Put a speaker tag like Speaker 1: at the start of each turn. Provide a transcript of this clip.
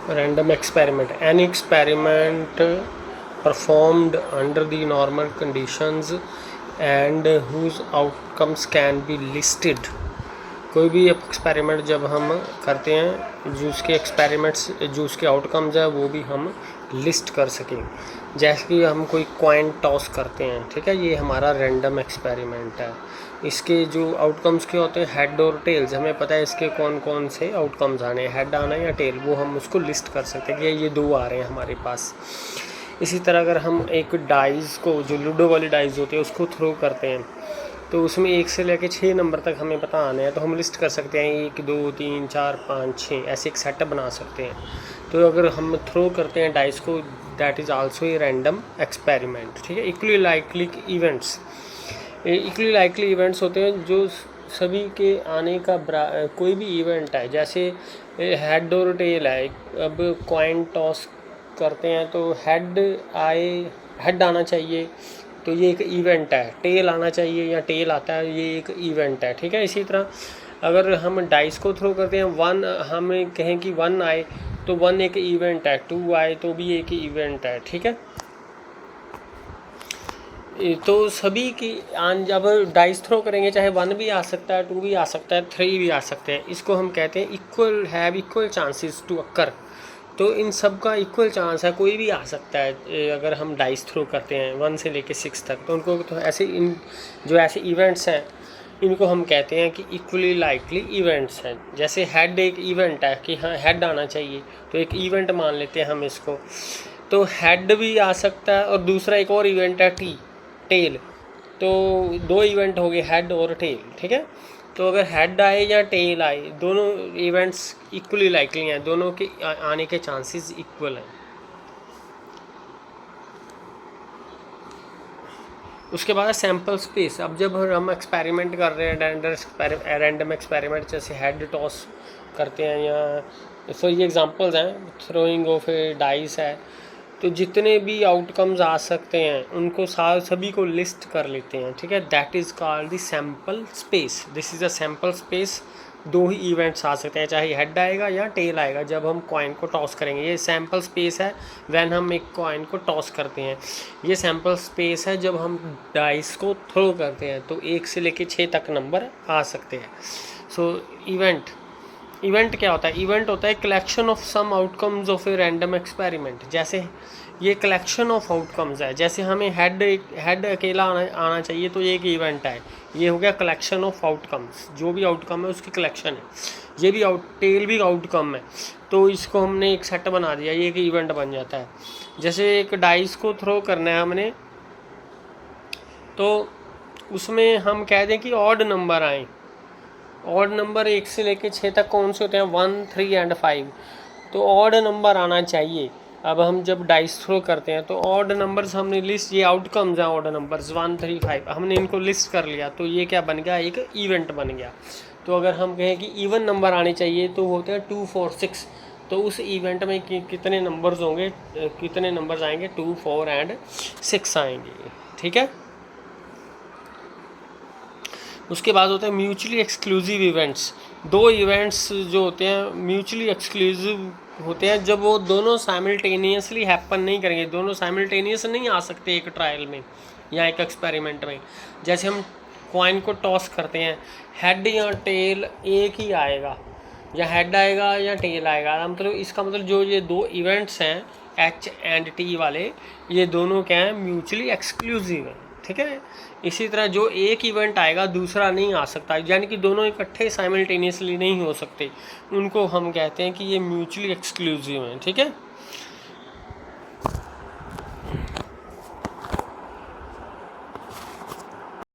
Speaker 1: Random experiment. Any experiment performed under the normal conditions and whose outcomes can be listed. कोई भी experiment जब हम करते हैं जो उसके आउटकम्स है वो भी हम लिस्ट कर सकें। जैसे कि हम कोई कॉइन टॉस करते हैं, ठीक है, ये हमारा रैंडम एक्सपेरिमेंट है। इसके जो आउटकम्स क्या होते हैं, हेड और टेल्स, हमें पता है इसके कौन कौन से आउटकम्स आने हैं, हेड आना है या टेल, वो हम उसको लिस्ट कर सकते हैं कि ये दो आ रहे हैं हमारे पास। इसी तरह अगर हम एक डाइस को, जो लूडो वाली डाइस होती है, उसको थ्रो करते हैं तो उसमें 1 से लेकर 6 नंबर तक हमें पता आने हैं, तो हम लिस्ट कर सकते हैं 1 2 3 4 5 6, ऐसे एक सेटअप बना सकते हैं। तो अगर हम थ्रो करते हैं डाइस को, that is also a random experiment, ठीक है। इक्वली लाइकली इवेंट्स होते हैं जो सभी के आने का कोई भी इवेंट है, जैसे हेड और टेल है। अब कॉइन टॉस करते हैं तो हेड आना चाहिए, तो ये एक इवेंट है। टेल आना चाहिए या टेल आता है, ये एक इवेंट है, ठीक है। इसी तरह अगर हम डाइस को थ्रो करते हैं, 1 हमें कहें कि 1 आए तो 1 एक इवेंट है, 2 आए तो भी एक इवेंट है, ठीक है। तो सभी की जब डाइस थ्रो करेंगे, चाहे 1 भी आ सकता है, 2 भी आ सकता है, 3 भी आ सकते हैं। इसको हम कहते हैं इक्वल चांसेस टू अक्कर। तो इन सब का इक्वल चांस है, कोई भी आ सकता है। अगर हम डाइस थ्रो करते हैं 1 से लेके 6 तक, तो उनको तो ऐसे ऐसे इवेंट्स हैं, इनको हम कहते हैं कि इक्वली लाइकली इवेंट्स हैं। जैसे हेड एक इवेंट है कि हाँ हेड आना चाहिए, तो एक इवेंट मान लेते हैं हम इसको। तो हेड भी आ सकता है, और दूसरा एक और इवेंट है टेल। तो 2 इवेंट हो गए, हेड और टेल, ठीक है। तो अगर हेड आए या टेल आए, दोनों इवेंट्स इक्वली लाइकली हैं, दोनों के आने के चांसेस इक्वल हैं। उसके बाद सैम्पल स्पेस। अब जब हम एक्सपेरिमेंट कर रहे हैं, रैंडम एक्सपेरिमेंट, जैसे हेड टॉस करते हैं, या सो ये एग्जांपल्स हैं, थ्रोइंग ऑफ ए डाइस है, तो जितने भी आउटकम्स आ सकते हैं उनको सभी को लिस्ट कर लेते हैं, ठीक है। That is called the sample space. This is a sample space. 2 ही इवेंट्स आ सकते हैं, चाहे हेड आएगा या टेल आएगा जब हम कॉइन को टॉस करेंगे। ये सैम्पल स्पेस है व्हेन हम एक कॉइन को टॉस करते हैं। ये सैम्पल स्पेस है जब हम डाइस को थ्रो करते हैं, तो 1 से लेकर 6 तक नंबर आ सकते हैं। सो इवेंट क्या होता है? इवेंट होता है collection of some outcomes of a random experiment. जैसे ये कलेक्शन ऑफ आउटकम्स है, जैसे हमें हेड अकेला आना चाहिए, तो ये एक इवेंट है। ये हो गया कलेक्शन ऑफ आउटकम्स, जो भी आउटकम है उसकी कलेक्शन है। ये भी टेल भी आउटकम है, तो इसको हमने एक सेट बना दिया, ये एक इवेंट बन जाता है। जैसे एक डाइस को थ्रो करना है हमने, तो उसमें हम कह दें कि ऑड नंबर आए। ऑड नंबर 1 से लेकर 6 तक कौन से होते हैं? 1 3 एंड 5। तो ऑड नंबर आना चाहिए। अब हम जब डाइस थ्रो करते हैं तो ऑड नंबर्स हमने लिस्ट, ये आउटकम्स हैं ऑड नंबर्स 1 3 5, हमने इनको लिस्ट कर लिया, तो ये क्या बन गया? एक इवेंट बन गया। तो अगर हम कहें कि इवन नंबर आने चाहिए, तो होते हैं 2 4 6। तो उस इवेंट में कितने नंबर्स होंगे, कितने नंबर्स आएंगे? 2 4 एंड 6 आएंगे, ठीक है। उसके बाद होते हैं म्यूचुअली एक्सक्लूसिव इवेंट्स। 2 इवेंट्स जो होते हैं म्यूचुअली एक्सक्लूसिव होते हैं, जब वो दोनों साइमल्टेनियसली हैपन नहीं करेंगे। दोनों साइमल्टेनियस नहीं आ सकते एक ट्रायल में या एक एक्सपेरिमेंट में। जैसे हम कॉइन को टॉस करते हैं, हेड या टेल एक ही आएगा, या हेड आएगा या टेल आएगा। मतलब इसका मतलब जो ये 2 इवेंट्स हैं H एंड T वाले, ये दोनों क्या हैं? म्यूचुअली एक्सक्लूसिव हैं, ठीक है। इसी तरह जो एक इवेंट आएगा दूसरा नहीं आ सकता, यानी कि दोनों इकट्ठे साइमल्टेनियसली नहीं हो सकते। उनको हम कहते हैं कि ये म्यूचुअली एक्सक्लूसिव हैं, ठीक है।